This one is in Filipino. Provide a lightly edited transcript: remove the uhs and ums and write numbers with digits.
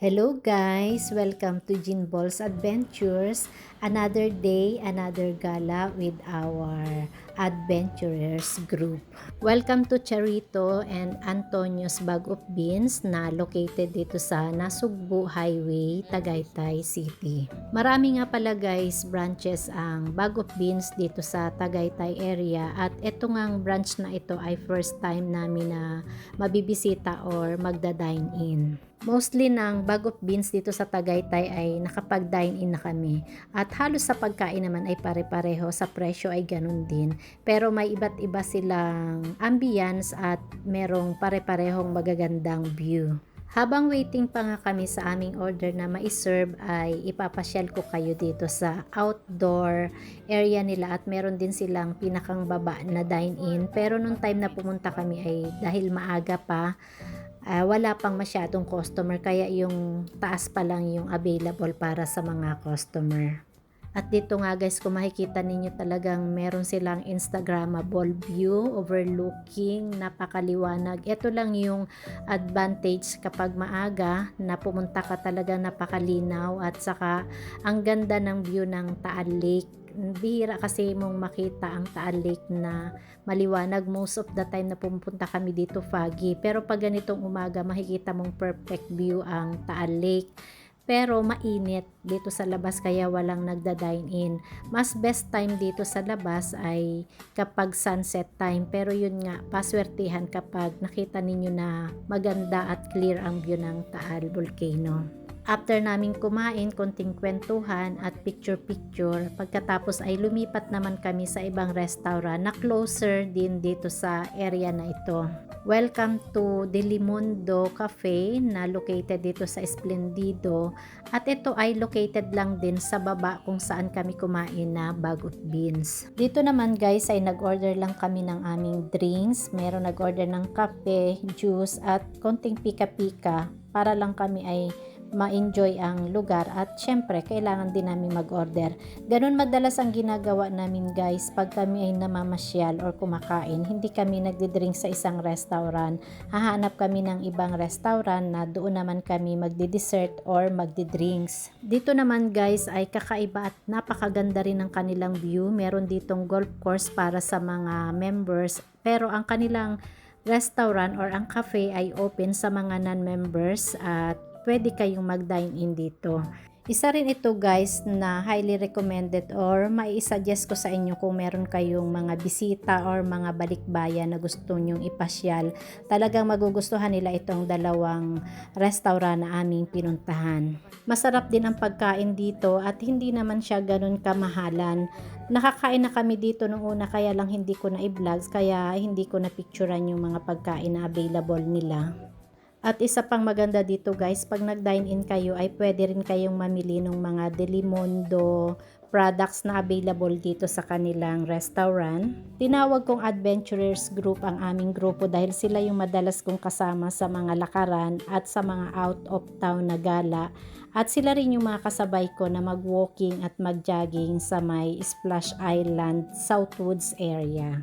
Hello guys! Welcome to Jean Ball's Adventures. Another day, another gala with our adventurers group. Welcome to Charito and Antonio's Bag of Beans na located dito sa Nasugbu Highway, Tagaytay City. Marami nga pala guys branches ang Bag of Beans dito sa Tagaytay area at ito ngang branch na ito ay first time namin na mabibisita or magda-dine in. Mostly ng Bag of Beans dito sa Tagaytay ay nakapag-dine in na kami. At halos sa pagkain naman ay pare-pareho, sa presyo ay ganun din. Pero may iba't iba silang ambience at merong pare-parehong magagandang view. Habang waiting pa nga kami sa aming order na ma-serve ay ipapasyal ko kayo dito sa outdoor area nila at meron din silang pinakang baba na dine-in. Pero nung time na pumunta kami ay dahil maaga pa, wala pang masyadong customer kaya yung taas pa lang yung available para sa mga customer. At dito nga guys, kung makikita ninyo talagang meron silang Instagrammable view, overlooking, napakaliwanag. Ito lang yung advantage kapag maaga na pumunta ka, talagang napakalinaw at saka ang ganda ng view ng Taal Lake. Bihira kasi mong makita ang Taal Lake na maliwanag. Most of the time na pumunta kami dito foggy, pero pag ganitong umaga makikita mong perfect view ang Taal Lake. Pero mainit dito sa labas kaya walang nagda-dine in. Mas best time dito sa labas ay kapag sunset time, pero yun nga, paswertihan kapag nakita ninyo na maganda at clear ang view ng Taal Volcano. After naming kumain, konting kwentuhan at picture-picture, pagkatapos ay lumipat naman kami sa ibang restaurant na closer din dito sa area na ito. Welcome to Delimundo Cafe na located dito sa Esplendido at ito ay located lang din sa baba kung saan kami kumain na Bag of Beans. Dito naman guys ay nag-order lang kami ng aming drinks. Meron nag-order ng kape, juice at konting pika-pika para lang kami ay ma-enjoy ang lugar at syempre kailangan din namin mag-order. Ganun madalas ang ginagawa namin guys pag kami ay namamasyal or kumakain. Hindi kami nagdi-drink sa isang restaurant. Hahanap kami ng ibang restaurant na doon naman kami magdi-dessert or magdi-drinks. Dito naman guys ay kakaiba at napakaganda rin ng kanilang view. Meron ditong golf course para sa mga members, pero ang kanilang restaurant or ang cafe ay open sa mga non-members at pwede kayong mag-dine in dito. Isa rin ito guys na highly recommended or mai-suggest ko sa inyo kung meron kayong mga bisita or mga balikbayan na gusto nyong ipasyal. Talagang magugustuhan nila itong dalawang restaurant na aming pinuntahan. Masarap din ang pagkain dito at hindi naman siya ganun kamahalan. Nakakain na kami dito nung una kaya lang hindi ko na i-vlogs kaya hindi ko na picturean yung mga pagkain na available nila. At isa pang maganda dito guys, pag nag-dine in kayo ay pwede rin kayong mamili ng mga Delimundo products na available dito sa kanilang restaurant. Tinawag kong adventurers group ang aming grupo dahil sila yung madalas kong kasama sa mga lakaran at sa mga out of town na gala. At sila rin yung mga kasabay ko na mag-walking at mag-jogging sa may Splash Island, Southwoods area.